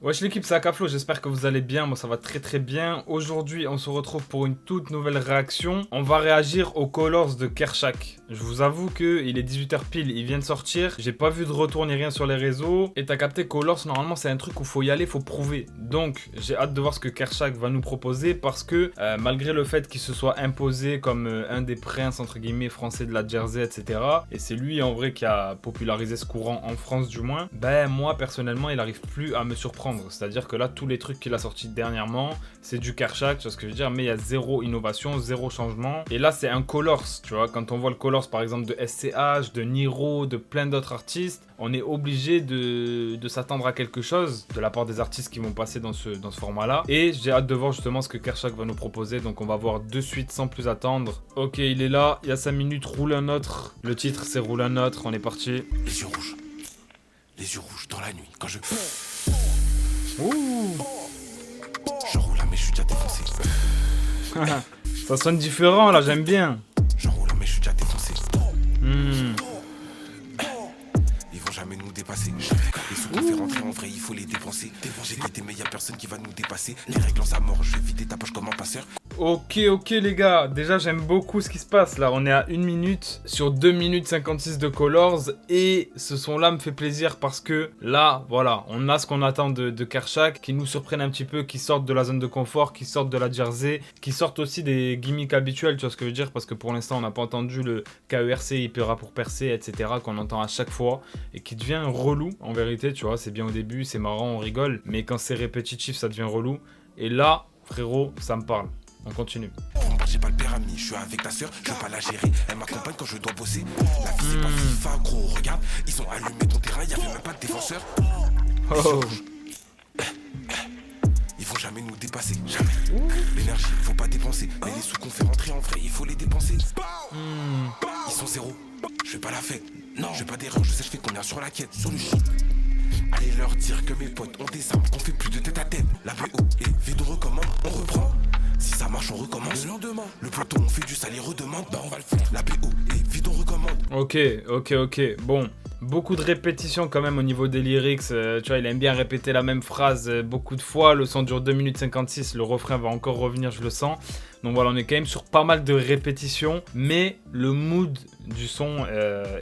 Wesh l'équipe, c'est Akaflo, j'espère que vous allez bien, moi ça va très très bien. Aujourd'hui on se retrouve pour une toute nouvelle réaction. On va réagir aux Colors de Kershak. Je vous avoue que il est 18h pile, il vient de sortir. J'ai pas vu de retour ni rien sur les réseaux. Et t'as capté Colors, normalement c'est un truc où faut y aller, faut prouver. Donc j'ai hâte de voir ce que Kershak va nous proposer parce que malgré le fait qu'il se soit imposé comme un des princes entre guillemets français de la Jersey, etc. Et c'est lui en vrai qui a popularisé ce courant en France du moins. Ben moi personnellement il arrive plus à me surprendre. C'est-à-dire que là, tous les trucs qu'il a sortis dernièrement, c'est du Kershak, tu vois ce que je veux dire, mais il y a zéro innovation, zéro changement. Et là, c'est un Colors, tu vois, quand on voit le Colors par exemple de SCH, de Niro, de plein d'autres artistes, on est obligé de s'attendre à quelque chose de la part des artistes qui vont passer dans ce format-là. Et j'ai hâte de voir justement ce que Kershak va nous proposer, donc on va voir de suite sans plus attendre. Ok, il est là, il y a 5 minutes, roule un autre. Le titre, c'est roule un autre, on est parti. Les yeux rouges dans la nuit, quand je... Ouh. Je roule mais je suis déjà défoncé. Ça sonne différent là, j'aime bien. Je roule mais je suis déjà défoncé. Mmh. Ils vont jamais nous dépasser. Les sous qu'on fait rentrer en vrai, il faut les dépenser. J'ai quitté mais y a personne qui va nous dépasser. Les règles en sa mort, je vais vider ta poche comme un passeur. Ok les gars, déjà j'aime beaucoup ce qui se passe là, on est à 1 minute sur 2 minutes 56 de Colors et ce son là me fait plaisir parce que là, voilà, on a ce qu'on attend de Kershak, qui nous surprennent un petit peu, qui sortent de la zone de confort, qui sortent de la Jersey, qui sortent aussi des gimmicks habituels, tu vois ce que je veux dire, parce que pour l'instant on n'a pas entendu le KERC, il paiera pour percer, etc. qu'on entend à chaque fois et qui devient relou en vérité, tu vois, c'est bien au début, c'est marrant, on rigole, mais quand c'est répétitif ça devient relou et là, frérot, ça me parle. On continue. J'ai pas le permis, je suis avec ta soeur, je veux pas la gérer. Elle m'accompagne quand je dois bosser. La vie c'est pas FIFA, gros, regarde, ils ont allumé ton terrain, y'avait même pas de défenseur. Oh. Ils vont jamais nous dépasser, jamais. L'énergie, faut pas dépenser. Mais les sous qu'on fait rentrer en vrai, il faut les dépenser. Ils sont zéro, je fais pas la fête. Non, je fais pas d'erreur, je sais je fais combien sur la quête. Sur le shit. Allez leur dire que mes potes ont des armes, qu'on fait plus de tête à tête. La BO et Vido recommande, on reprend. Si ça marche, on recommence. Le lendemain, le peloton, on fait du sale et redemande. Bah on va le faire. La BO et Vido recommande. Ok. Bon, beaucoup de répétitions quand même au niveau des lyrics. Tu vois, il aime bien répéter la même phrase beaucoup de fois. Le son dure 2 minutes 56. Le refrain va encore revenir, je le sens. Donc voilà, on est quand même sur pas mal de répétitions. Mais le mood du son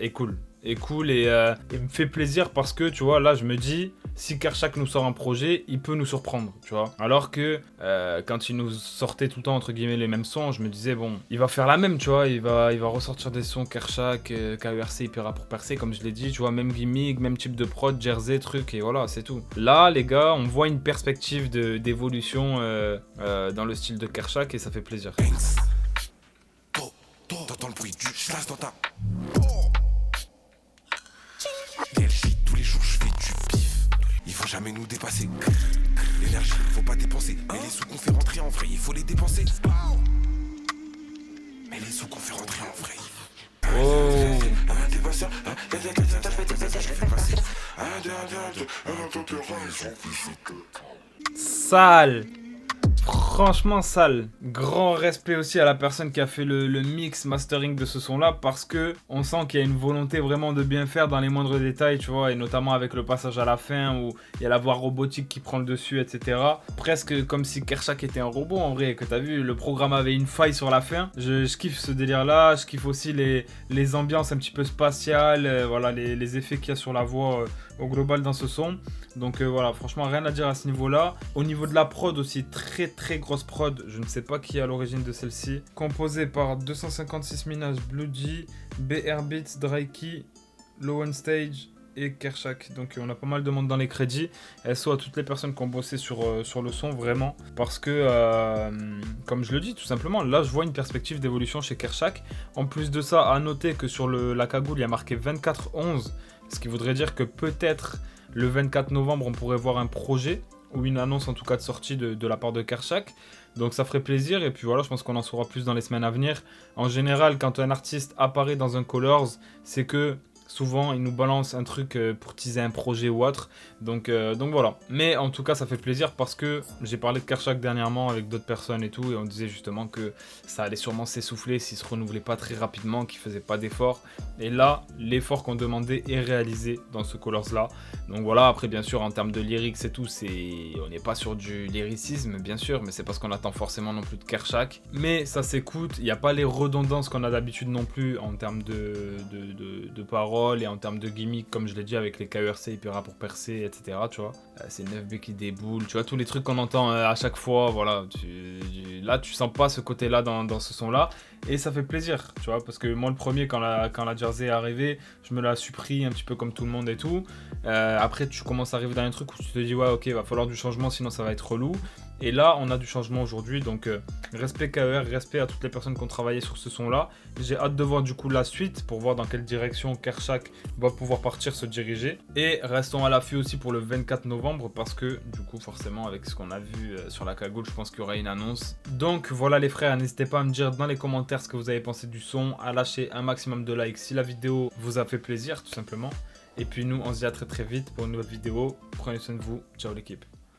est cool. Et me fait plaisir parce que tu vois là je me dis si Kershak nous sort un projet il peut nous surprendre, tu vois, alors que quand il nous sortait tout le temps entre guillemets les mêmes sons, je me disais bon il va faire la même, tu vois, il va ressortir des sons Kershak, KERC, il paiera pour percer comme je l'ai dit, tu vois, même gimmick, même type de prod, Jersey, truc, et voilà c'est tout. Là les gars on voit une perspective d'évolution dans le style de Kershak et ça fait plaisir. T'entends le bruit du chasse dans ta... DLJ, tous les jours je fais du pif. Ils vont jamais nous dépasser. L'énergie, faut pas dépenser. Mais les sous qu'on fait rentrer en vrai, il faut les dépenser. Mais les sous qu'on fait rentrer en vrai. Oh. Sale. Franchement sale. Grand respect aussi à la personne qui a fait le mix mastering de ce son là parce que on sent qu'il y a une volonté vraiment de bien faire dans les moindres détails, tu vois, et notamment avec le passage à la fin où il y a la voix robotique qui prend le dessus, etc. Presque comme si Kershak était un robot en vrai, que t'as vu, le programme avait une faille sur la fin. Je kiffe ce délire là, je kiffe aussi les ambiances un petit peu spatiales, voilà, les effets qu'il y a sur la voix au global dans ce son. Donc voilà, franchement rien à dire à ce niveau là. Au niveau de la prod aussi, très grosse prod, je ne sais pas qui est à l'origine de celle-ci. Composée par 256 Minas, Bloody, BR Beats, Drykey, Low On Stage et Kershak. Donc on a pas mal de monde dans les crédits. SO à toutes les personnes qui ont bossé sur le son, vraiment. Parce que, comme je le dis tout simplement, là je vois une perspective d'évolution chez Kershak. En plus de ça, à noter que sur la cagoule, il y a marqué 24/11. Ce qui voudrait dire que peut-être le 24 novembre, on pourrait voir un projet ou une annonce en tout cas de sortie de la part de Kershak. Donc ça ferait plaisir et puis voilà, je pense qu'on en saura plus dans les semaines à venir. En général, quand un artiste apparaît dans un Colors, c'est que Souvent, ils nous balancent un truc pour teaser un projet ou autre. Donc voilà. Mais en tout cas, ça fait plaisir parce que j'ai parlé de Kershak dernièrement avec d'autres personnes et tout. Et on disait justement que ça allait sûrement s'essouffler s'il se renouvelait pas très rapidement, qu'il faisait pas d'efforts. Et là, l'effort qu'on demandait est réalisé dans ce Colors là. Donc voilà, après bien sûr en termes de lyrics et tout, on n'est pas sur du lyricisme bien sûr, mais c'est parce qu'on attend forcément non plus de Kershak. Mais ça s'écoute, il n'y a pas les redondances qu'on a d'habitude non plus en termes de paroles et en termes de gimmick, comme je l'ai dit avec les KERC, Hypera pour percer, etc. Tu vois, c'est 9B qui déboule, tu vois, tous les trucs qu'on entend à chaque fois, voilà. Là, tu sens pas ce côté-là dans ce son-là. Et ça fait plaisir, tu vois, parce que moi le premier, quand la Jersey est arrivée, je me la suis pris un petit peu comme tout le monde et tout. Après, tu commences à arriver dans un truc où tu te dis, ouais, ok, va falloir du changement, sinon ça va être relou. Et là, on a du changement aujourd'hui, donc respect KER, respect à toutes les personnes qui ont travaillé sur ce son-là. J'ai hâte de voir du coup la suite pour voir dans quelle direction Kershak va pouvoir partir, se diriger. Et restons à l'affût aussi pour le 24 novembre parce que du coup, forcément, avec ce qu'on a vu sur la cagoule, je pense qu'il y aura une annonce. Donc voilà les frères, n'hésitez pas à me dire dans les commentaires ce que vous avez pensé du son, à lâcher un maximum de likes si la vidéo vous a fait plaisir, tout simplement. Et puis nous, on se dit à très très vite pour une nouvelle vidéo. Prenez soin de vous. Ciao l'équipe.